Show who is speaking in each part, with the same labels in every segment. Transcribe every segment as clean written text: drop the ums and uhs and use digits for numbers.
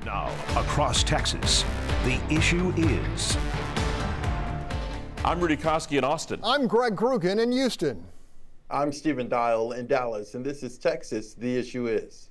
Speaker 1: Now, across Texas, the issue is.
Speaker 2: I'm Rudy Koski in Austin.
Speaker 3: I'm Greg Krugen in Houston.
Speaker 4: I'm Stephen Dial in Dallas, and this is Texas, the issue is.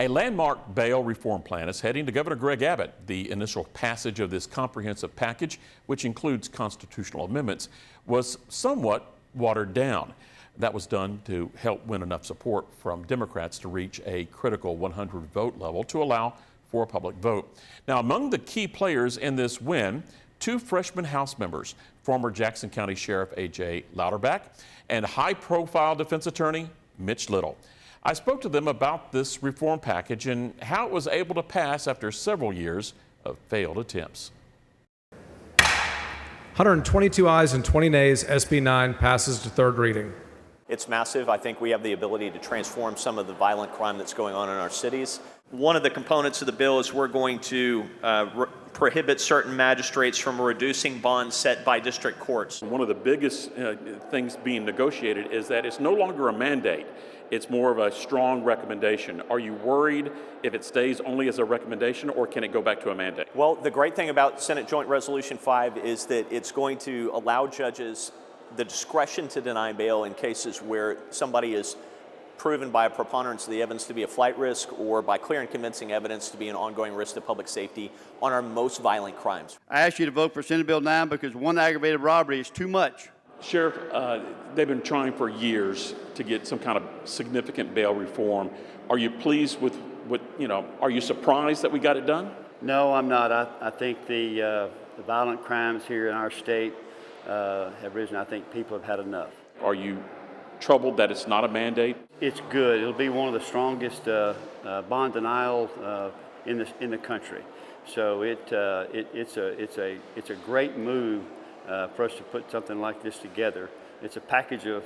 Speaker 2: A landmark bail reform plan is heading to Governor Greg Abbott. The initial passage of this comprehensive package, which includes constitutional amendments, was somewhat watered down. That was done to help win enough support from Democrats to reach a critical 100 vote level to allow for a public vote. Now, among the key players in this win, two freshman House members, former Jackson County Sheriff A.J. Louderback and high-profile defense attorney Mitch Little. I spoke to them about this reform package and how it was able to pass after several years of failed attempts.
Speaker 5: 122 ayes and 20 nays, SB 9 passes to third reading.
Speaker 6: It's massive. I think we have the ability to transform some of the violent crime that's going on in our cities. One of the components of the bill is we're going to prohibit certain magistrates from reducing bonds set by district courts.
Speaker 2: One of the biggest things being negotiated is that it's no longer a mandate. It's more of a strong recommendation. Are you worried if it stays only as a recommendation, or can it go back to a mandate?
Speaker 6: Well, the great thing about Senate Joint Resolution 5 is that it's going to allow judges the discretion to deny bail in cases where somebody is proven by a preponderance of the evidence to be a flight risk or by clear and convincing evidence to be an ongoing risk to public safety on our most violent crimes.
Speaker 7: I ask you to vote for Senate Bill 9 because one aggravated robbery is too much.
Speaker 2: Sheriff, they've been trying for years to get some kind of significant bail reform. Are you pleased with what, are you surprised that we got it done?
Speaker 7: No, I'm not. I think the violent crimes here in our state have risen. I think people have had enough.
Speaker 2: Are you troubled that it's not a mandate?
Speaker 7: It's good. It'll be one of the strongest bond denial in the country. So it's a great move for us to put something like this together. It's a package of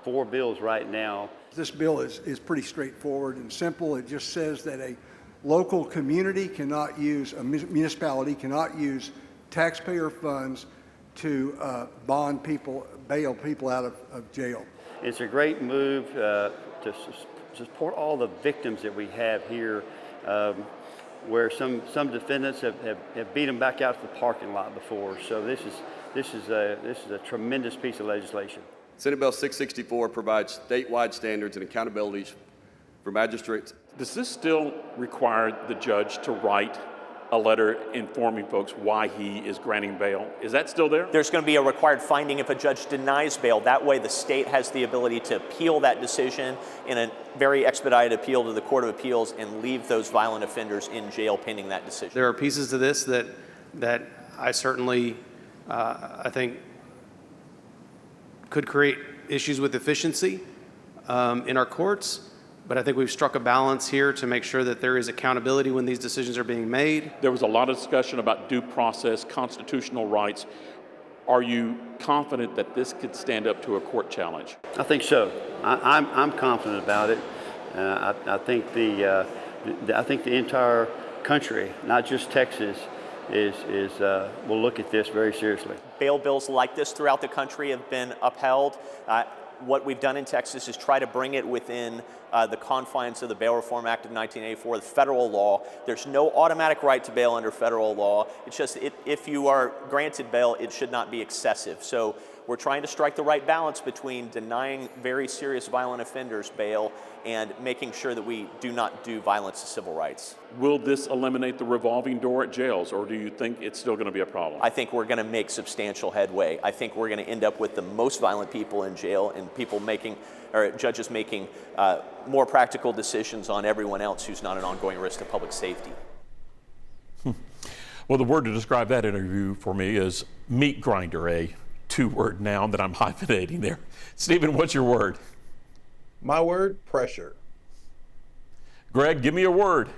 Speaker 7: 4 bills right now.
Speaker 8: This bill is pretty straightforward and simple. It just says that a local community cannot use, a municipality cannot use taxpayer funds to bond people, bail people out of jail.
Speaker 7: It's a great move to support all the victims that we have here, where some defendants have beat them back out to the parking lot before. So this is a tremendous piece of legislation.
Speaker 9: Senate Bill 664 provides statewide standards and accountabilities for magistrates.
Speaker 2: Does this still require the judge to write a letter informing folks why he is granting bail? Is that still there?
Speaker 6: There's going to be a required finding if a judge denies bail. That way the state has the ability to appeal that decision in a very expedited appeal to the Court of Appeals and leave those violent offenders in jail pending that decision.
Speaker 10: There are pieces to this that I certainly I think could create issues with efficiency in our courts. But I think we've struck a balance here to make sure that there is accountability when these decisions are being made.
Speaker 2: There was a lot of discussion about due process, constitutional rights. Are you confident that this could stand up to a court challenge?
Speaker 7: I think so. I'm confident about it. I think the entire country, not just Texas, will look at this very seriously.
Speaker 6: Bail bills like this throughout the country have been upheld. What we've done in Texas is try to bring it within the confines of the Bail Reform Act of 1984, the federal law. There's no automatic right to bail under federal law. It's just if you are granted bail, it should not be excessive. So we're trying to strike the right balance between denying very serious violent offenders bail and making sure that we do not do violence to civil rights.
Speaker 2: Will this eliminate the revolving door at jails, or do you think it's still going to be a problem?
Speaker 6: I think we're going to make substantial headway. I think we're going to end up with the most violent people in jail and judges making more practical decisions on everyone else who's not an ongoing risk to public safety.
Speaker 2: Well, the word to describe that interview for me is meat grinder, a 2-word noun that I'm hyphenating there. Stephen, what's your word?
Speaker 4: My word, pressure.
Speaker 2: Greg, give me a word.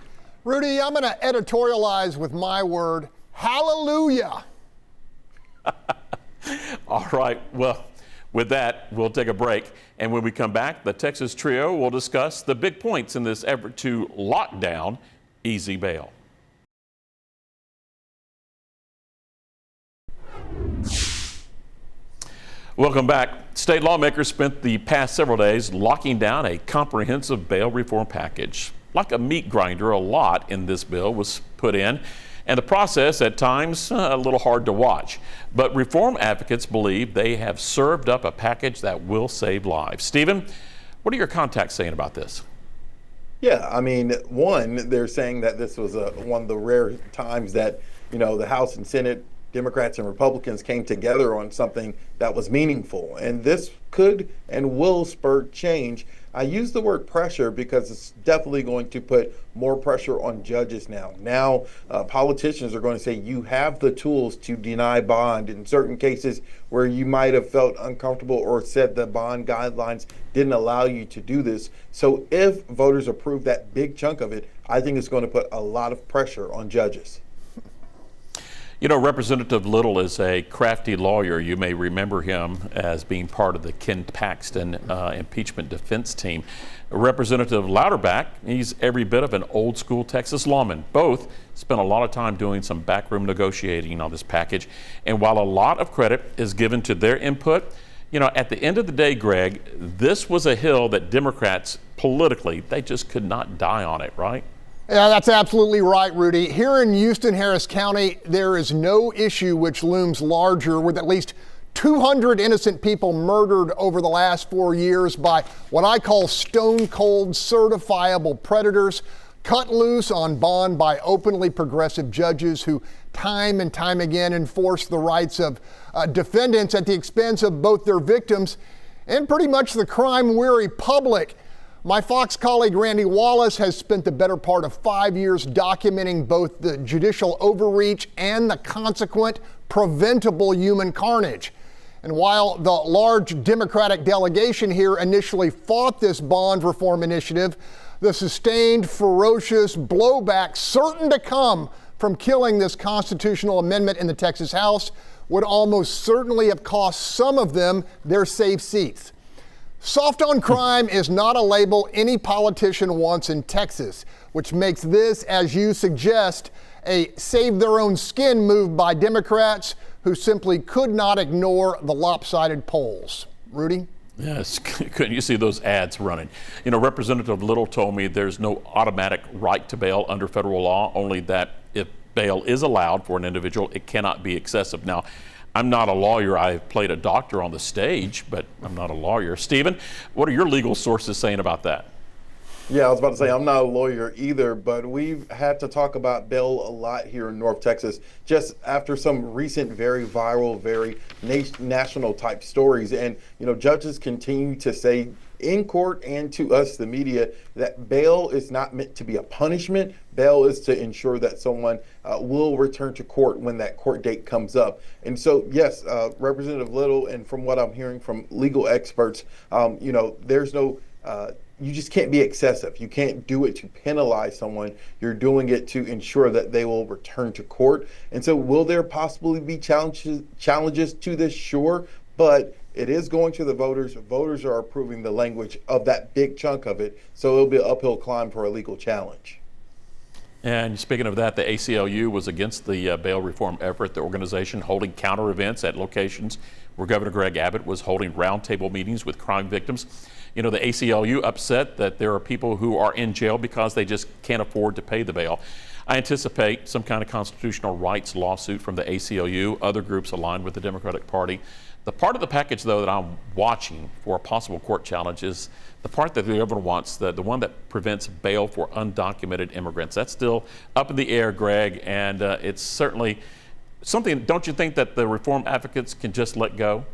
Speaker 3: Rudy, I'm going to editorialize with my word, hallelujah.
Speaker 2: All right, well, with that, we'll take a break. And when we come back, the Texas Trio will discuss the big points in this effort to lock down easy bail. Welcome back. State lawmakers spent the past several days locking down a comprehensive bail reform package. like a meat grinder. A lot in this bill was put in, and the process at times a little hard to watch. But reform advocates believe they have served up a package that will save lives. Stephen, what are your contacts saying about this?
Speaker 4: Yeah, I mean, one, they're saying that this was one of the rare times that, the House and Senate, Democrats and Republicans came together on something that was meaningful. And this could and will spur change. I use the word pressure because it's definitely going to put more pressure on judges now. Now, politicians are going to say you have the tools to deny bond in certain cases where you might have felt uncomfortable or said the bond guidelines didn't allow you to do this. So if voters approve that big chunk of it, I think it's going to put a lot of pressure on judges.
Speaker 2: Representative Little is a crafty lawyer. You may remember him as being part of the Ken Paxton impeachment defense team. Representative Louderback, he's every bit of an old school Texas lawman. Both spent a lot of time doing some backroom negotiating on this package. And while a lot of credit is given to their input, at the end of the day, Greg, this was a hill that Democrats politically, they just could not die on it, right?
Speaker 3: Yeah, that's absolutely right, Rudy. Here in Houston, Harris County, there is no issue which looms larger, with at least 200 innocent people murdered over the last 4 years by what I call stone-cold certifiable predators, cut loose on bond by openly progressive judges who time and time again enforce the rights of defendants at the expense of both their victims and pretty much the crime-weary public. My Fox colleague Randy Wallace has spent the better part of 5 years documenting both the judicial overreach and the consequent preventable human carnage. And while the large Democratic delegation here initially fought this bond reform initiative, the sustained, ferocious blowback certain to come from killing this constitutional amendment in the Texas House would almost certainly have cost some of them their safe seats. Soft on crime is not a label any politician wants in Texas, which makes this, as you suggest, a save their own skin move by Democrats who simply could not ignore the lopsided polls. Rudy?
Speaker 2: Yes, couldn't you see those ads running? Representative Little told me there's no automatic right to bail under federal law, only that if bail is allowed for an individual, it cannot be excessive. Now, I'm not a lawyer. I've played a doctor on the stage, but I'm not a lawyer. Stephen, what are your legal sources saying about that?
Speaker 4: Yeah, I was about to say I'm not a lawyer either, but we've had to talk about bail a lot here in North Texas just after some recent very viral, very national type stories. And, judges continue to say in court and to us, the media, that bail is not meant to be a punishment. Bail is to ensure that someone will return to court when that court date comes up. And so, yes, Representative Little, and from what I'm hearing from legal experts, there's no, you just can't be excessive. You can't do it to penalize someone. You're doing it to ensure that they will return to court. And so will there possibly be challenges to this? Sure, but it is going to the voters. Voters are approving the language of that big chunk of it, so it'll be an uphill climb for a legal challenge.
Speaker 2: And speaking of that, the ACLU was against the bail reform effort, the organization holding counter events at locations where Governor Greg Abbott was holding roundtable meetings with crime victims. The ACLU upset that there are people who are in jail because they just can't afford to pay the bail. I anticipate some kind of constitutional rights lawsuit from the ACLU, other groups aligned with the Democratic Party. The part of the package, though, that I'm watching for a possible court challenge is the part that the governor wants, the one that prevents bail for undocumented immigrants. That's still up in the air, Greg, and it's certainly something, don't you think, that the reform advocates can just let go?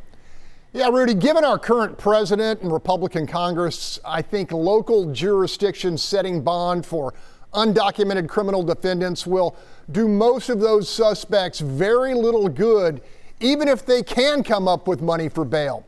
Speaker 3: Yeah, Rudy, given our current president and Republican Congress, I think local jurisdictions setting bond for undocumented criminal defendants will do most of those suspects very little good, even if they can come up with money for bail.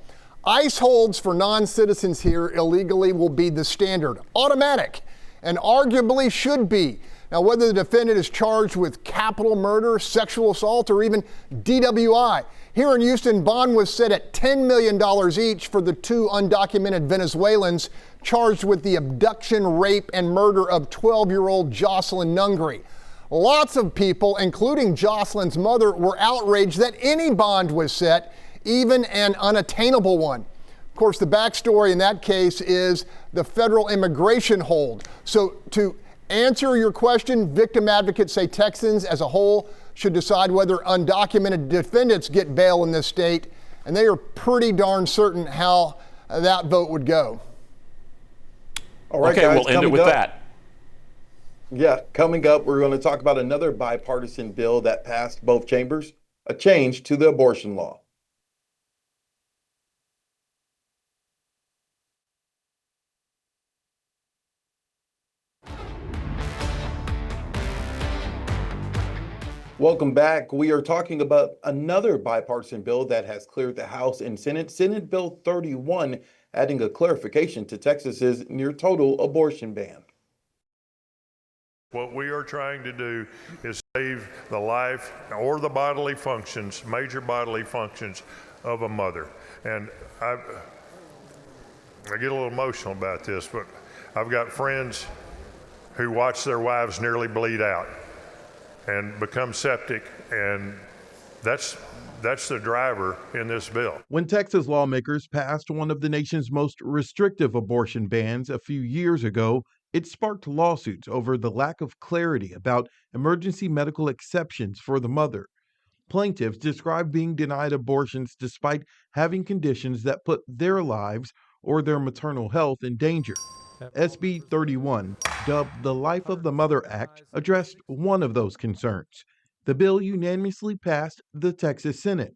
Speaker 3: ICE holds for non-citizens here illegally will be the standard, automatic, and arguably should be. Now, whether the defendant is charged with capital murder, sexual assault, or even DWI. Here in Houston, bond was set at $10 million each for the two undocumented Venezuelans charged with the abduction, rape, and murder of 12-year-old Jocelyn Nungri. Lots of people, including Jocelyn's mother, were outraged that any bond was set, even an unattainable one. Of course, the backstory in that case is the federal immigration hold. So to answer your question, victim advocates say Texans as a whole should decide whether undocumented defendants get bail in this state, and they are pretty darn certain how that vote would go.
Speaker 4: All right,
Speaker 2: okay,
Speaker 4: guys,
Speaker 2: we'll end it with that.
Speaker 4: Yeah, coming up, we're going to talk about another bipartisan bill that passed both chambers, a change to the abortion law. Welcome back. We are talking about another bipartisan bill that has cleared the House and Senate. Senate Bill 31, adding a clarification to Texas's near total abortion ban.
Speaker 11: What we are trying to do is save the life or the bodily functions, major bodily functions of a mother. And I get a little emotional about this, but I've got friends who watch their wives nearly bleed out and become septic, and that's the driver in this bill.
Speaker 12: When Texas lawmakers passed one of the nation's most restrictive abortion bans a few years ago, it sparked lawsuits over the lack of clarity about emergency medical exceptions for the mother. Plaintiffs described being denied abortions despite having conditions that put their lives or their maternal health in danger. SB 31, dubbed the Life of the Mother Act, addressed one of those concerns. The bill unanimously passed the Texas Senate.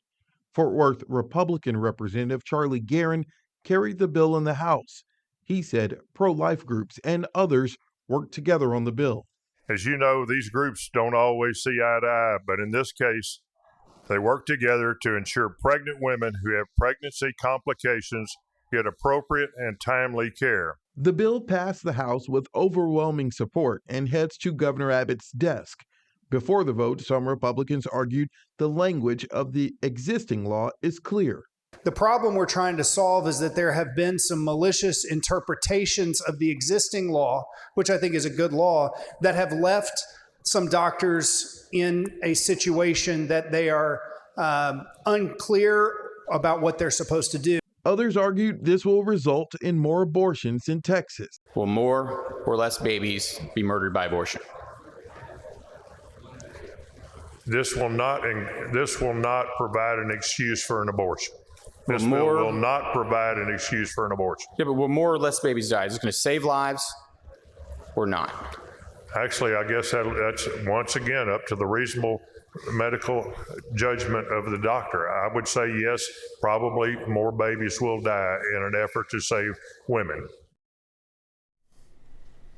Speaker 12: Fort Worth Republican Representative Charlie Guerin carried the bill in the House. He said pro-life groups and others worked together on the bill.
Speaker 11: As you know, these groups don't always see eye to eye, but in this case, they work together to ensure pregnant women who have pregnancy complications get appropriate and timely care.
Speaker 12: The bill passed the House with overwhelming support and heads to Governor Abbott's desk. Before the vote, some Republicans argued the language of the existing law is clear.
Speaker 13: The problem we're trying to solve is that there have been some malicious interpretations of the existing law, which I think is a good law, that have left some doctors in a situation that they are unclear about what they're supposed to do.
Speaker 12: Others argued this will result in more abortions in Texas.
Speaker 14: Will more or less babies be murdered by abortion?
Speaker 11: This will not provide an excuse for an abortion. This bill will not provide an excuse for an abortion.
Speaker 14: Yeah, but will more or less babies die? Is it going to save lives or not?
Speaker 11: Actually, I guess that's once again up to the reasonable medical judgment of the doctor. I would say yes, probably more babies will die in an effort to save women.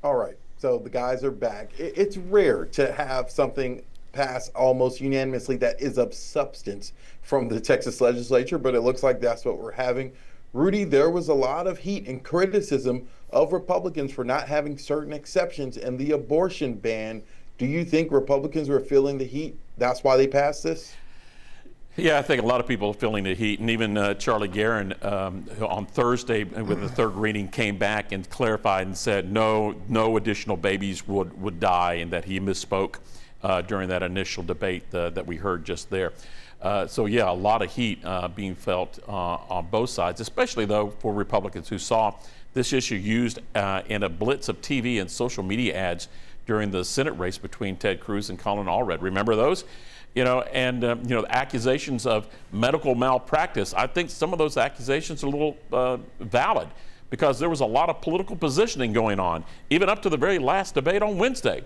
Speaker 4: All right, so the guys are back. It's rare to have something pass almost unanimously that is of substance from the Texas Legislature, but it looks like that's what we're having. Rudy, there was a lot of heat and criticism of Republicans for not having certain exceptions in the abortion ban. Do you think Republicans were feeling the heat? That's why they passed this?
Speaker 2: Yeah, I think a lot of people are feeling the heat, and even Charlie Guerin on Thursday with the third reading came back and clarified and said no additional babies would die, and that he misspoke during that initial debate that we heard just there. So yeah, a lot of heat being felt on both sides, especially though for Republicans who saw this issue used in a blitz of TV and social media ads during the Senate race between Ted Cruz and Colin Allred. Remember those? The accusations of medical malpractice. I think some of those accusations are a little valid, because there was a lot of political positioning going on, even up to the very last debate on Wednesday.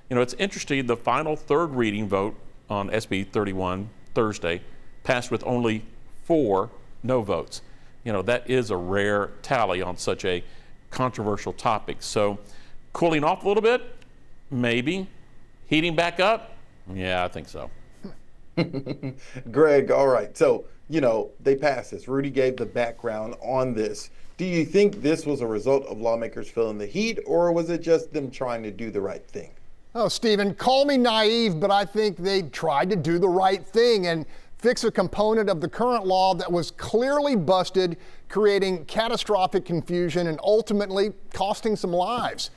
Speaker 2: It's interesting, the final third reading vote on SB 31 Thursday passed with only 4 no votes. That is a rare tally on such a controversial topic. So cooling off a little bit, maybe. Heating back up? Yeah, I think so.
Speaker 4: Greg, all right. So, they passed this. Rudy gave the background on this. Do you think this was a result of lawmakers feeling the heat, or was it just them trying to do the right thing?
Speaker 3: Oh, Stephen, call me naive, but I think they tried to do the right thing and fix a component of the current law that was clearly busted, creating catastrophic confusion and ultimately costing some lives.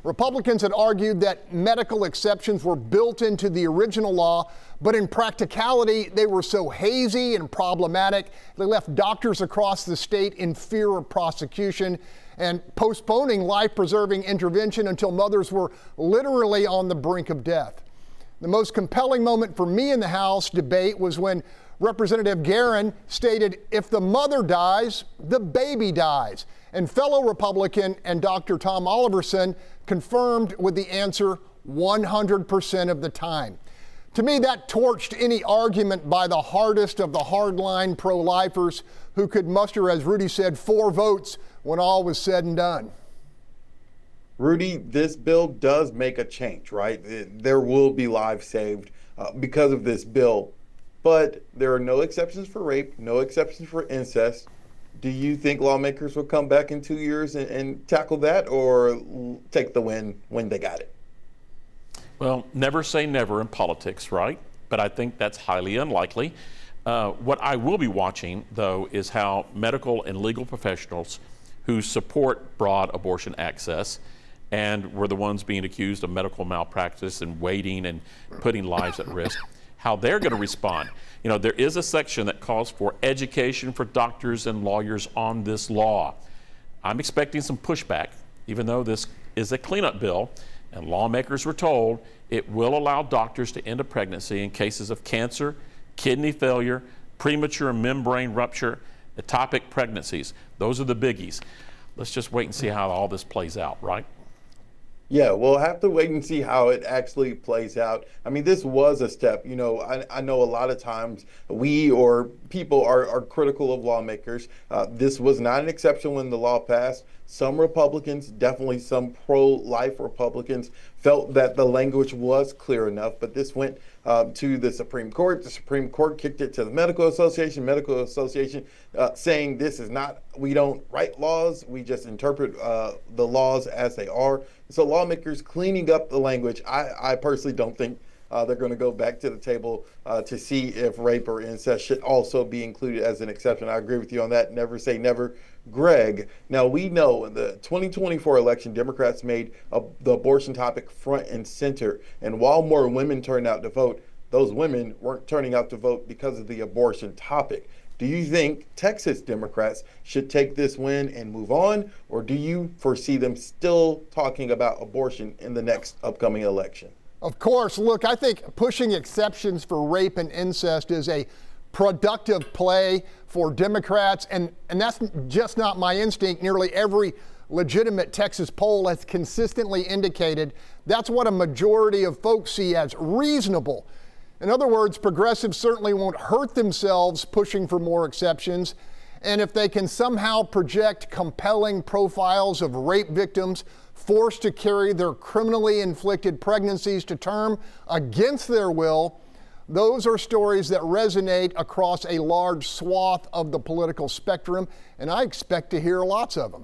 Speaker 3: Republicans had argued that medical exceptions were built into the original law, but in practicality, they were so hazy and problematic, they left doctors across the state in fear of prosecution and postponing life-preserving intervention until mothers were literally on the brink of death. The most compelling moment for me in the House debate was when Representative Guerin stated, if the mother dies, the baby dies. And fellow Republican and Dr. Tom Oliverson confirmed with the answer 100% of the time. To me, that torched any argument by the hardest of the hardline pro-lifers who could muster, as Rudy said, 4 votes when all was said and done.
Speaker 4: Rudy, this bill does make a change, right? There will be lives saved because of this bill, but there are no exceptions for rape, no exceptions for incest. Do you think lawmakers will come back in 2 years and tackle that, or take the win when they got it?
Speaker 2: Well, never say never in politics, right? But I think that's highly unlikely. What I will be watching, though, is how medical and legal professionals who support broad abortion access and were the ones being accused of medical malpractice and waiting and putting lives at risk, how they're going to respond. You know, there is a section that calls for education for doctors and lawyers on this law. I'm expecting some pushback, even though this is a cleanup bill, and lawmakers were told it will allow doctors to end a pregnancy in cases of cancer, kidney failure, premature membrane rupture, ectopic pregnancies. Those are the biggies. Let's just wait and see how all this plays out, right?
Speaker 4: Yeah, we'll have to wait and see how it actually plays out. I mean, this was a step. You know, I know a lot of times we or people are critical of lawmakers. This was not an exception when the law passed. Some Republicans, definitely some pro-life Republicans, felt that the language was clear enough, but this went to the Supreme Court. The Supreme Court kicked it to the Medical Association. Medical Association saying this is not, we don't write laws, we just interpret the laws as they are. So lawmakers cleaning up the language. I personally don't think they're going to go back to the table to see if rape or incest should also be included as an exception. I agree with you on that. Never say never. Greg, now we know in the 2024 election, Democrats made the abortion topic front and center. And while more women turned out to vote, those women weren't turning out to vote because of the abortion topic. Do you think Texas Democrats should take this win and move on, or do you foresee them still talking about abortion in the next upcoming election?
Speaker 3: Of course. Look, I think pushing exceptions for rape and incest is a productive play for Democrats, and that's just not my instinct. Nearly every legitimate Texas poll has consistently indicated that's what a majority of folks see as reasonable. In other words, progressives certainly won't hurt themselves pushing for more exceptions, and if they can somehow project compelling profiles of rape victims forced to carry their criminally inflicted pregnancies to term against their will, those are stories that resonate across a large swath of the political spectrum, and I expect to hear lots of them.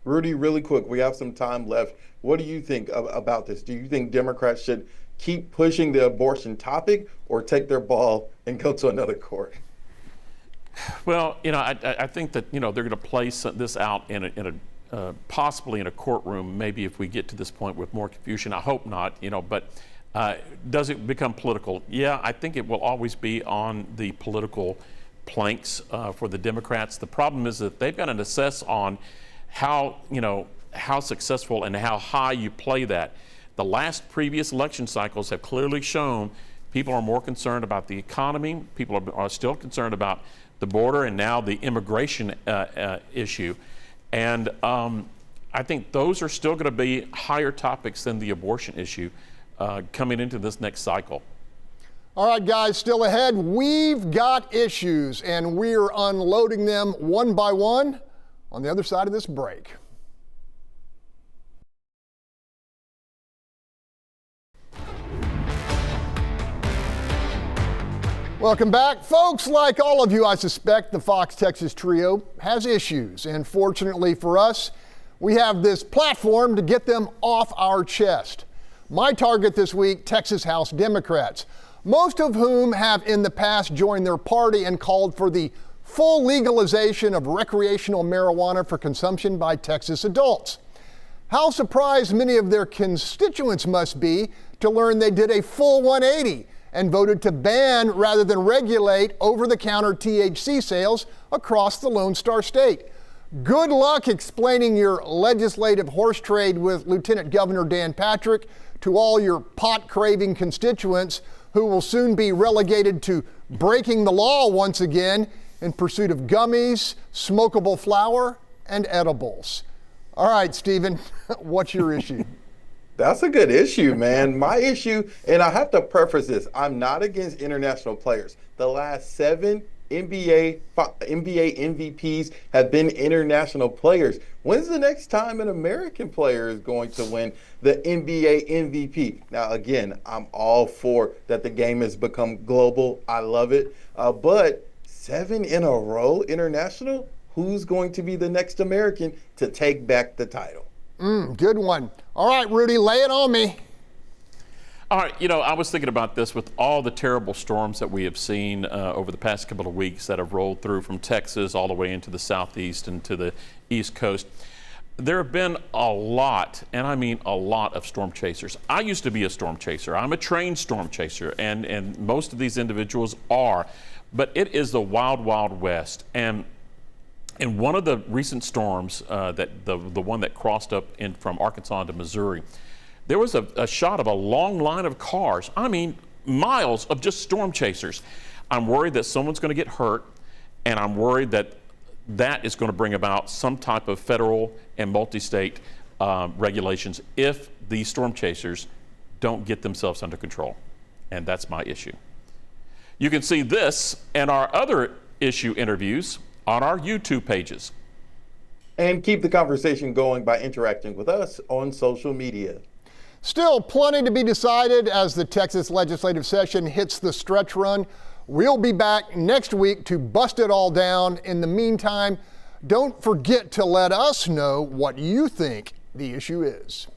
Speaker 4: Rudy, really quick, we have some time left. What do you think about this? Do you think Democrats should keep pushing the abortion topic or take their ball and go to another court?
Speaker 2: Well, you know, I think that, you know, they're going to play this out in a possibly in a courtroom, maybe if we get to this point with more confusion. I hope not, you know, but does it become political? Yeah, I think it will always be on the political planks for the Democrats. The problem is that they've got to assess on how, you know, how successful and how high you play that. The last previous election cycles have clearly shown people are more concerned about the economy, people are still concerned about the border, and now the immigration issue. And I think those are still going to be higher topics than the abortion issue coming into this next cycle.
Speaker 3: All right, guys, still ahead, we've got issues, and we're unloading them one by one on the other side of this break. Welcome back. Folks, like all of you, I suspect the Fox Texas trio has issues. And fortunately for us, we have this platform to get them off our chest. My target this week, Texas House Democrats, most of whom have in the past joined their party and called for the full legalization of recreational marijuana for consumption by Texas adults. How surprised many of their constituents must be to learn they did a full 180 and voted to ban rather than regulate over-the-counter THC sales across the Lone Star State. Good luck explaining your legislative horse trade with Lieutenant Governor Dan Patrick to all your pot-craving constituents who will soon be relegated to breaking the law once again in pursuit of gummies, smokable flour, and edibles. All right, Stephen, what's your issue?
Speaker 4: That's a good issue, man. My issue, and I have to preface this, I'm not against international players. The last 7 NBA MVPs have been international players. When's the next time an American player is going to win the NBA MVP? Now, again, I'm all for that the game has become global. I love it. But 7 in a row international? Who's going to be the next American to take back the title?
Speaker 3: Good one. All right, Rudy, lay it on me.
Speaker 2: All right, I was thinking about this with all the terrible storms that we have seen over the past couple of weeks that have rolled through from Texas all the way into the southeast and to the east coast. There have been a lot, and I mean a lot, of storm chasers. I used to be a storm chaser. I'm a trained storm chaser, and most of these individuals are. But it is the wild, wild west. And in one of the recent storms, that the one that crossed up from Arkansas to Missouri, there was a shot of a long line of cars. I mean, miles of just storm chasers. I'm worried that someone's going to get hurt, and I'm worried that that is going to bring about some type of federal and multi-state regulations if these storm chasers don't get themselves under control. And that's my issue. You can see this and our other issue interviews on our YouTube pages.
Speaker 4: And keep the conversation going by interacting with us on social media.
Speaker 3: Still plenty to be decided as the Texas legislative session hits the stretch run. We'll be back next week to bust it all down. In the meantime, don't forget to let us know what you think the issue is.